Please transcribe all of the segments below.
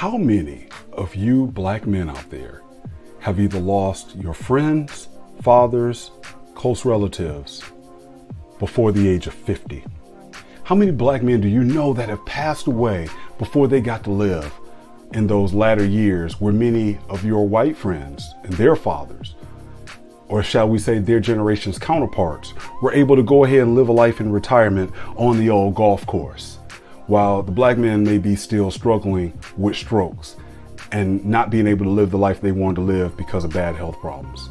How many of you black men out there have either lost your friends, fathers, close relatives before the age of 50? How many black men do you know that have passed away before they got to live in those latter years where many of your white friends and their fathers, or shall we say their generation's counterparts, were able to go ahead and live a life in retirement on the old golf course, while the black men may be still struggling with strokes and not being able to live the life they wanted to live because of bad health problems?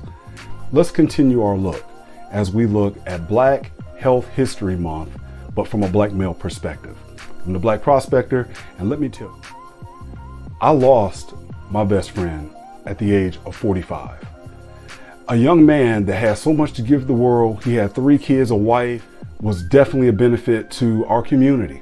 Let's continue our look as we look at Black Health History Month, but from a black male perspective. I'm the Black Prospector, and let me tell you, I lost my best friend at the age of 45. A young man that had so much to give the world. He had 3 kids, a wife, was definitely a benefit to our community.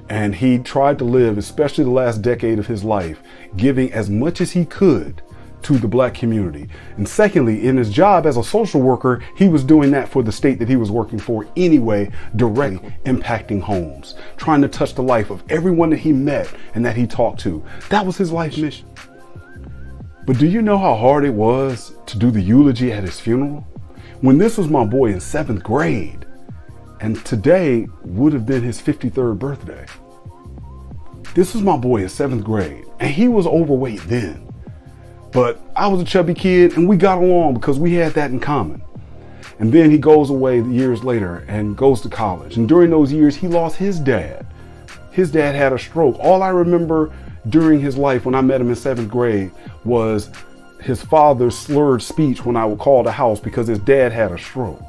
And he tried to live, especially the last decade of his life, giving as much as he could to the black community. And secondly, in his job as a social worker, he was doing that for the state that he was working for anyway, directly impacting homes, trying to touch the life of everyone that he met and that he talked to. That was his life mission. But do you know how hard it was to do the eulogy at his funeral? When this was my boy in 7th grade, and today would have been his 53rd birthday. This was my boy in 7th grade, and he was overweight then. But I was a chubby kid, and we got along because we had that in common. And then he goes away years later and goes to college. And during those years, he lost his dad. His dad had a stroke. All I remember during his life when I met him in 7th grade was his father's slurred speech when I would call the house because his dad had a stroke.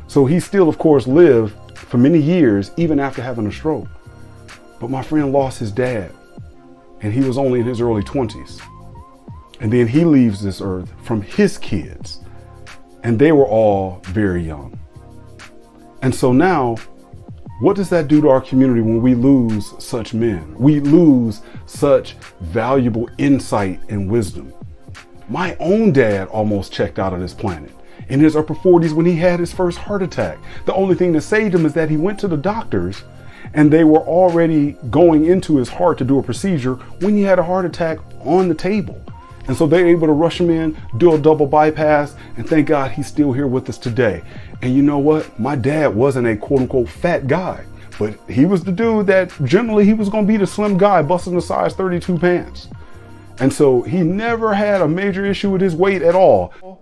So he still, of course, lived for many years, even after having a stroke. But my friend lost his dad, and he was only in his early 20s. And then he leaves this earth from his kids, and they were all very young. And so now, what does that do to our community when we lose such men? We lose such valuable insight and wisdom. My own dad almost checked out of this planet in his upper 40s when he had his first heart attack. The only thing that saved him is that he went to the doctors and they were already going into his heart to do a procedure when he had a heart attack on the table. And so they're able to rush him in, do a double bypass, and thank God he's still here with us today. And you know what? My dad wasn't a quote unquote fat guy, but he was the dude that generally he was going to be the slim guy busting the size 32 pants. And so he never had a major issue with his weight at all.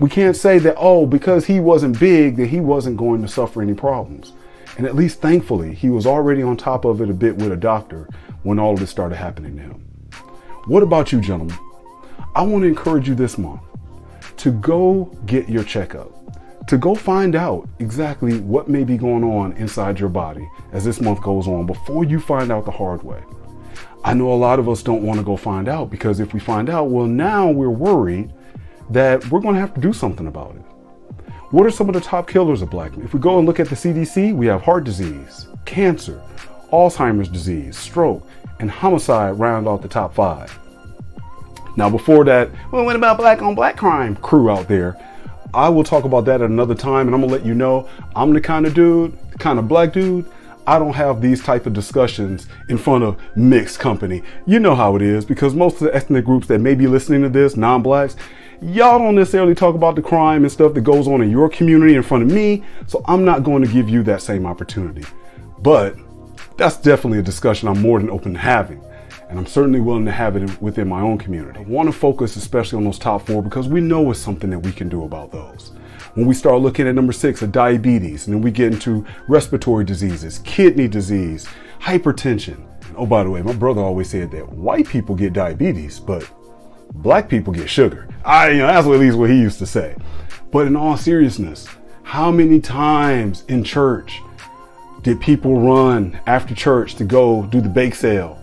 We can't say that, oh, because he wasn't big, that he wasn't going to suffer any problems. And at least thankfully, he was already on top of it a bit with a doctor when all of this started happening to him. What about you, gentlemen? I want to encourage you this month to go get your checkup, to go find out exactly what may be going on inside your body as this month goes on before you find out the hard way. I know a lot of us don't want to go find out because if we find out, well, now we're worried that we're going to have to do something about it. What are some of the top killers of black men? If we go and look at the CDC, we have heart disease, cancer, Alzheimer's disease, stroke, and homicide round out the top 5. Now, before that, well, what about black on black crime crew out there? I will talk about that at another time, and I'm gonna let you know I'm the kind of dude, the kind of black dude, I don't have these type of discussions in front of mixed company. You know how it is, because most of the ethnic groups that may be listening to this, non-blacks, y'all don't necessarily talk about the crime and stuff that goes on in your community in front of me, so I'm not going to give you that same opportunity. But that's definitely a discussion I'm more than open to having. And I'm certainly willing to have it within my own community. I want to focus especially on those top 4 because we know it's something that we can do about those. When we start looking at number 6 of diabetes, and then we get into respiratory diseases, kidney disease, hypertension. And oh, by the way, my brother always said that white people get diabetes, but black people get sugar. That's at least what he used to say. But in all seriousness, how many times in church did people run after church to go do the bake sale?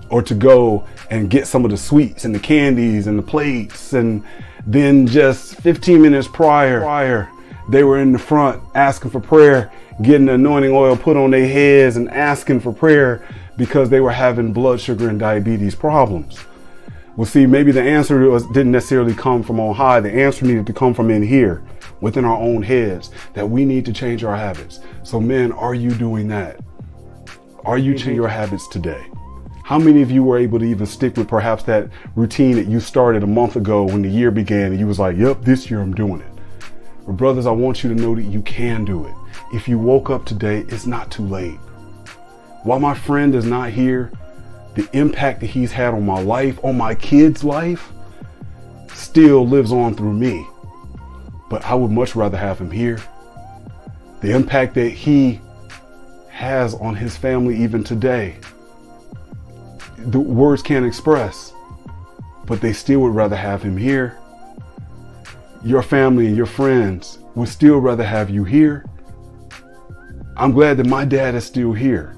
Or to go and get some of the sweets and the candies and the plates, and then just 15 minutes prior, they were in the front asking for prayer, getting the anointing oil put on their heads and asking for prayer because they were having blood sugar and diabetes problems. Well, see, maybe the answer didn't necessarily come from on high. The answer needed to come from in here, within our own heads, that we need to change our habits. So men, are you doing that? Are you changing your habits today? How many of you were able to even stick with perhaps that routine that you started a month ago when the year began and you was like, yep, this year I'm doing it? But brothers, I want you to know that you can do it. If you woke up today, it's not too late. While my friend is not here, the impact that he's had on my life, on my kids' life, still lives on through me. But I would much rather have him here. The impact that he has on his family even today, the words can't express, but they still would rather have him here. Your family and your friends would still rather have you here. I'm glad that my dad is still here.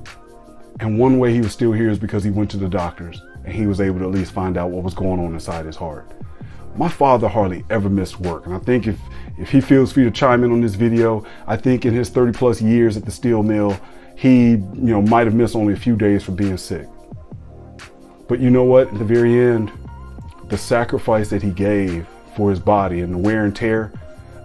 And one way he was still here is because he went to the doctors and he was able to at least find out what was going on inside his heart. My father hardly ever missed work. And I think if he feels free to chime in on this video, I think in his 30 plus years at the steel mill, he might have missed only a few days for being sick. But you know what? At the very end, the sacrifice that he gave for his body and the wear and tear,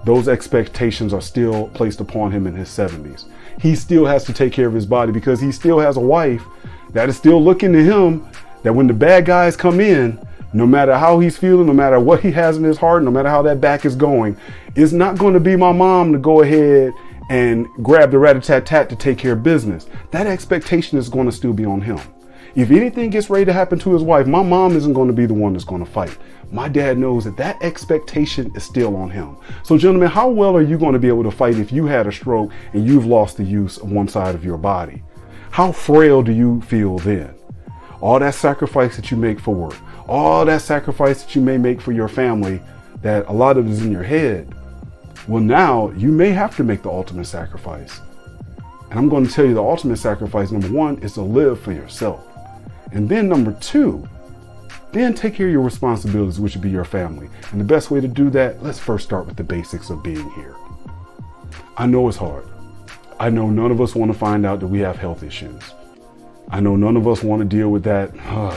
those expectations are still placed upon him in his 70s. He still has to take care of his body because he still has a wife that is still looking to him, that when the bad guys come in, no matter how he's feeling, no matter what he has in his heart, no matter how that back is going, it's not going to be my mom to go ahead and grab the rat-a-tat-tat to take care of business. That expectation is going to still be on him. If anything gets ready to happen to his wife, my mom isn't going to be the one that's going to fight. My dad knows that that expectation is still on him. So gentlemen, how well are you going to be able to fight if you had a stroke and you've lost the use of one side of your body? How frail do you feel then? All that sacrifice that you make for work, all that sacrifice that you may make for your family, that a lot of it is in your head. Well, now you may have to make the ultimate sacrifice. And I'm going to tell you the ultimate sacrifice, number one, is to live for yourself. And then number two, then take care of your responsibilities, which would be your family. And the best way to do that, let's first start with the basics of being here. I know it's hard. I know none of us want to find out that we have health issues. I know none of us want to deal with that.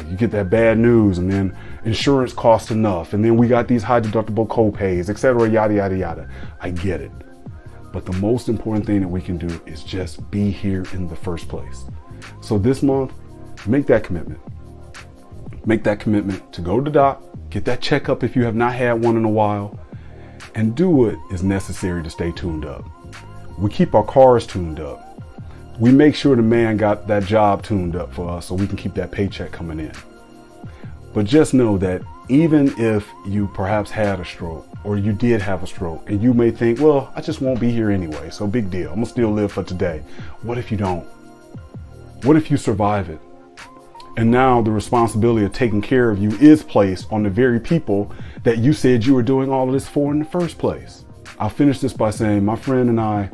You get that bad news and then insurance costs enough. And then we got these high deductible co-pays, etc., yada, yada, yada. I get it. But the most important thing that we can do is just be here in the first place. So this month, make that commitment. Make that commitment to go to the doc, get that checkup if you have not had one in a while, and do what is necessary to stay tuned up. We keep our cars tuned up. We make sure the man got that job tuned up for us so we can keep that paycheck coming in. But just know that even if you perhaps had a stroke or you did have a stroke and you may think, well, I just won't be here anyway, so big deal. I'm gonna still live for today. What if you don't? What if you survive it? And now the responsibility of taking care of you is placed on the very people that you said you were doing all of this for in the first place. I'll finish this by saying my friend and I,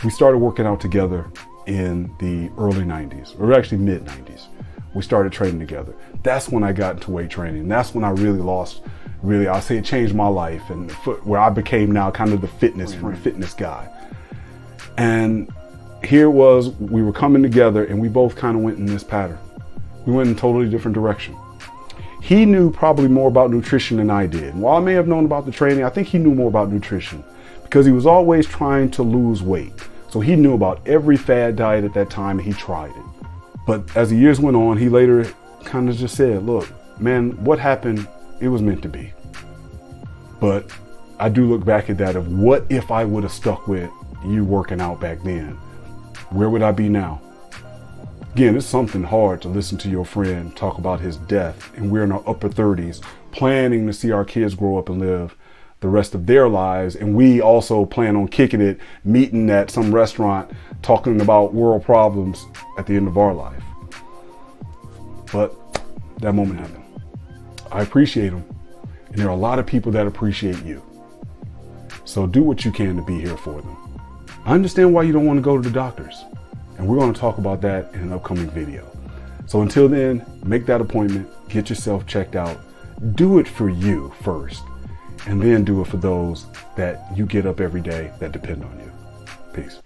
we started working out together in the early 90s, or actually mid 90s. We started training together. That's when I got into weight training. That's when I I'll say it changed my life and where I became now kind of the fitness guy. And here it was, we were coming together and we both kind of went in this pattern. We went in a totally different direction. He knew probably more about nutrition than I did. And while I may have known about the training, I think he knew more about nutrition because he was always trying to lose weight. So he knew about every fad diet at that time and he tried it. But as the years went on, he later kind of just said, look, man, what happened, it was meant to be. But I do look back at that of what if I would have stuck with you working out back then? Where would I be now? Again, it's something hard to listen to your friend talk about his death and we're in our upper 30s planning to see our kids grow up and live the rest of their lives. And we also plan on kicking it, meeting at some restaurant, talking about world problems at the end of our life. But that moment happened. I appreciate him. And there are a lot of people that appreciate you. So do what you can to be here for them. I understand why you don't want to go to the doctors. And we're going to talk about that in an upcoming video. So until then, make that appointment, get yourself checked out, do it for you first, and then do it for those that you get up every day that depend on you. Peace.